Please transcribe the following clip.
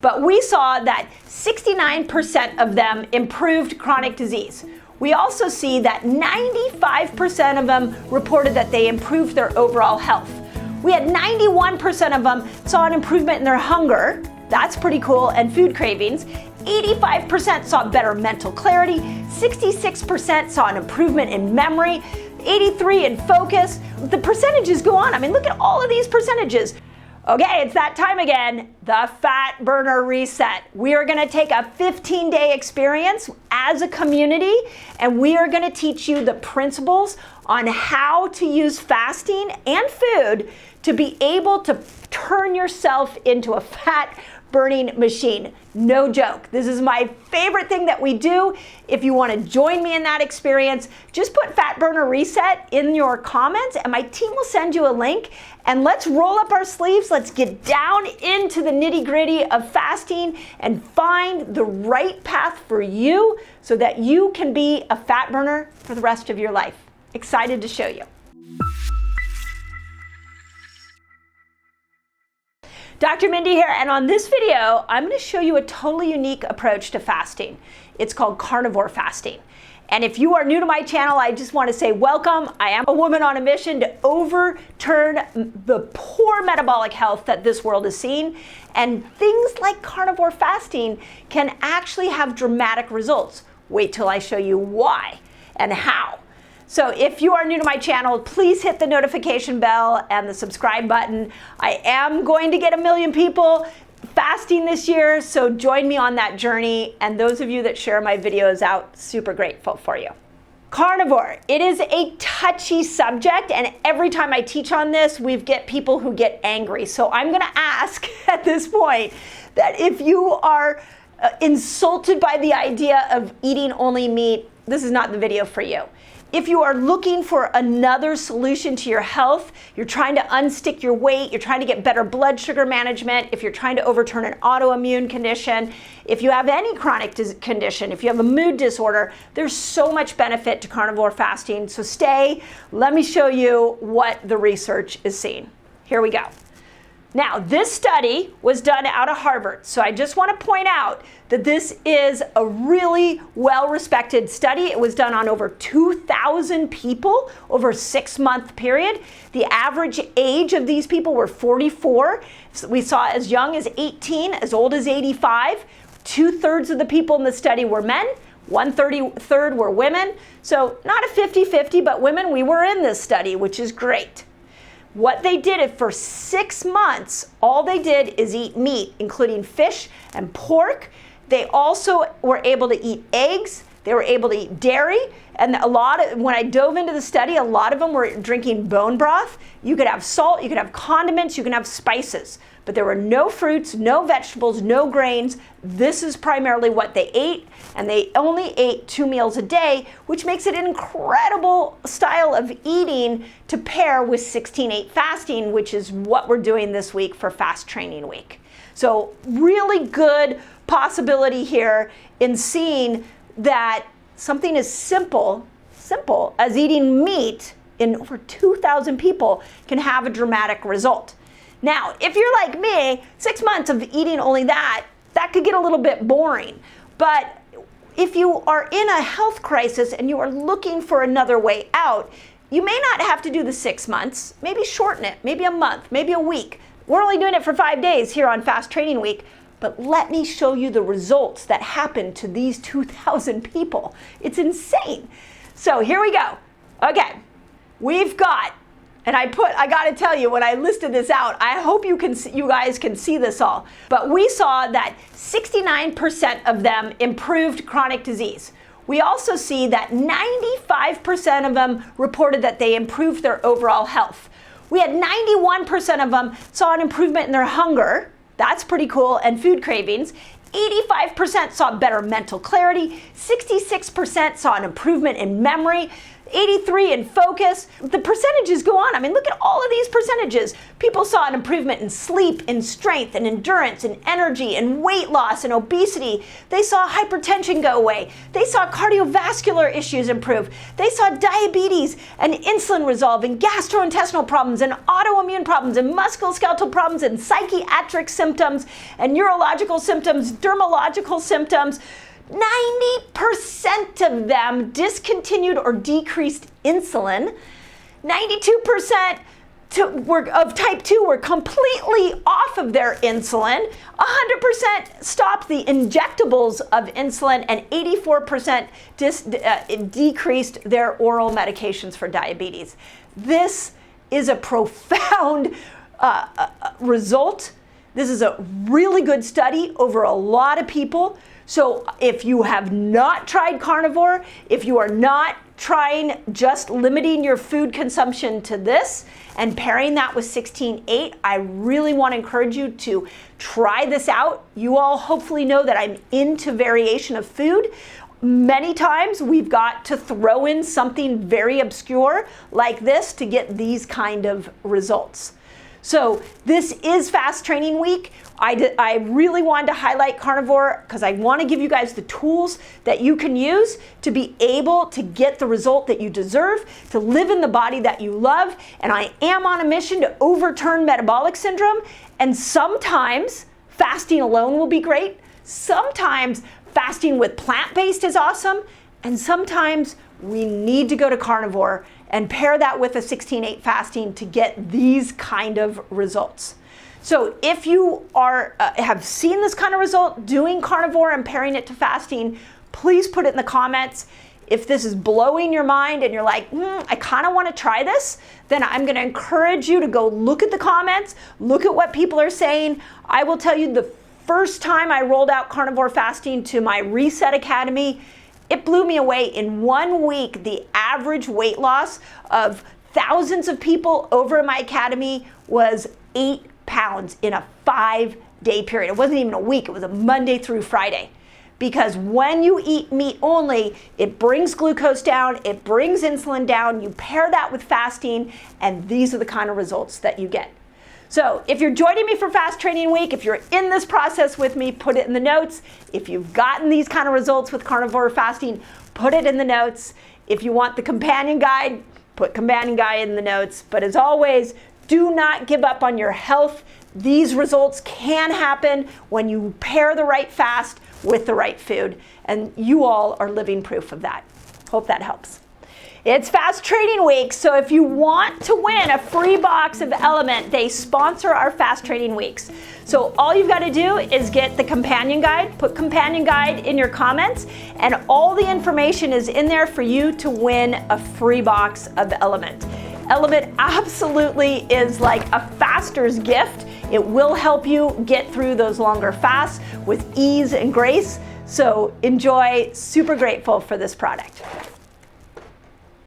but we saw that 69% of them improved chronic disease. We also see that 95% of them reported that they improved their overall health. We had 91% of them saw an improvement in their hunger. That's pretty cool, and food cravings. 85% saw better mental clarity. 66% saw an improvement in memory. 83% in focus. The percentages go on. I mean, look at all of these percentages. Okay, it's that time again, the Fat Burner Reset. We are gonna take a 15-day experience as a community, and we are gonna teach you the principles on how to use fasting and food to be able to turn yourself into a fat burning machine. No joke. This is my favorite thing that we do. If you want to join me in that experience, just put Fat Burner Reset in your comments and my team will send you a link. And let's roll up our sleeves. Let's get down into the nitty-gritty of fasting and find the right path for you so that you can be a fat burner for the rest of your life. Excited to show you. Dr. Mindy here, and on this video, I'm going to show you a totally unique approach to fasting. It's called carnivore fasting. And if you are new to my channel, I just want to say welcome. I am a woman on a mission to overturn the poor metabolic health that this world is seeing. And things like carnivore fasting can actually have dramatic results. Wait till I show you why and how. So if you are new to my channel, please hit the notification bell and the subscribe button. I am going to get 1 million people fasting this year, so join me on that journey. And those of you that share my videos out, super grateful for you. Carnivore, it is a touchy subject, and every time I teach on this, we get people who get angry. So I'm gonna ask at this point that if you are insulted by the idea of eating only meat, this is not the video for you. If you are looking for another solution to your health, you're trying to unstick your weight, you're trying to get better blood sugar management, if you're trying to overturn an autoimmune condition, if you have any chronic condition, if you have a mood disorder, there's so much benefit to carnivore fasting. So stay, let me show you what the research is seeing. Here we go. Now, this study was done out of Harvard, so I just want to point out that this is a really well-respected study. It was done on over 2,000 people over a 6-month period. The average age of these people were 44. So we saw as young as 18, as old as 85. 2/3 of the people in the study were men. 1/3 were women. So not a 50-50, but women, we were in this study, which is great. What they did for 6 months, all they did is eat meat, including fish and pork. They also were able to eat eggs. They were able to eat dairy. And when I dove into the study, a lot of them were drinking bone broth. You could have salt, you could have condiments, you can have spices. But there were no fruits, no vegetables, no grains. This is primarily what they ate, and they only ate 2 meals a day, which makes it an incredible style of eating to pair with 16/8 fasting, which is what we're doing this week for Fast Training Week. So really good possibility here in seeing that something as simple as eating meat in over 2,000 people can have a dramatic result. Now, if you're like me, 6 months of eating only that could get a little bit boring. But if you are in a health crisis and you are looking for another way out, you may not have to do the 6 months, maybe shorten it, maybe a month, maybe a week. We're only doing it for 5 days here on Fast Training Week, but let me show you the results that happened to these 2,000 people. It's insane. So here we go. Okay, we've got, and I gotta tell you, when I listed this out, I hope you guys can see this all. But we saw that 69% of them improved chronic disease. We also see that 95% of them reported that they improved their overall health. We had 91% of them saw an improvement in their hunger. That's pretty cool, and food cravings. 85% saw better mental clarity. 66% saw an improvement in memory. 83 in focus. The percentages go on. I mean, look at all of these percentages. People saw an improvement in sleep, in strength, and endurance, and energy, and weight loss, and obesity. They saw hypertension go away. They saw cardiovascular issues improve. They saw diabetes and insulin resolve, and gastrointestinal problems, and autoimmune problems, and musculoskeletal problems, and psychiatric symptoms, and neurological symptoms, dermatological symptoms. 90% of them discontinued or decreased insulin. 92% of type 2 were completely off of their insulin. 100% stopped the injectables of insulin, and 84% decreased their oral medications for diabetes. This is a profound result. This is a really good study over a lot of people. So if you have not tried carnivore, if you are not trying just limiting your food consumption to this and pairing that with 16-8, I really want to encourage you to try this out. You all hopefully know that I'm into variation of food. Many times we've got to throw in something very obscure like this to get these kind of results. So this is Fast Training Week. I really wanted to highlight carnivore because I want to give you guys the tools that you can use to be able to get the result that you deserve, to live in the body that you love. And I am on a mission to overturn metabolic syndrome. And sometimes fasting alone will be great. Sometimes fasting with plant-based is awesome. And sometimes we need to go to carnivore and pair that with a 16-8 fasting to get these kind of results. So if you have seen this kind of result doing carnivore and pairing it to fasting, please put it in the comments. If this is blowing your mind and you're like, I kind of want to try this, then I'm going to encourage you to go look at the comments, look at what people are saying. I will tell you, the first time I rolled out carnivore fasting to my Reset Academy, it blew me away. In 1 week, the average weight loss of thousands of people over in my academy was 8 pounds in a 5-day period. It wasn't even a week, it was a Monday through Friday. Because when you eat meat only, it brings glucose down, it brings insulin down, you pair that with fasting, and these are the kind of results that you get. So if you're joining me for Fast Training Week, if you're in this process with me, put it in the notes. If you've gotten these kind of results with carnivore fasting, put it in the notes. If you want the companion guide, put companion guide in the notes. But as always, do not give up on your health. These results can happen when you pair the right fast with the right food. And you all are living proof of that. Hope that helps. It's Fast Training Week, so if you want to win a free box of LMNT, they sponsor our Fast Training Weeks. So all you've got to do is get the companion guide, put companion guide in your comments, and all the information is in there for you to win a free box of LMNT. LMNT absolutely is like a faster's gift. It will help you get through those longer fasts with ease and grace. So enjoy, super grateful for this product.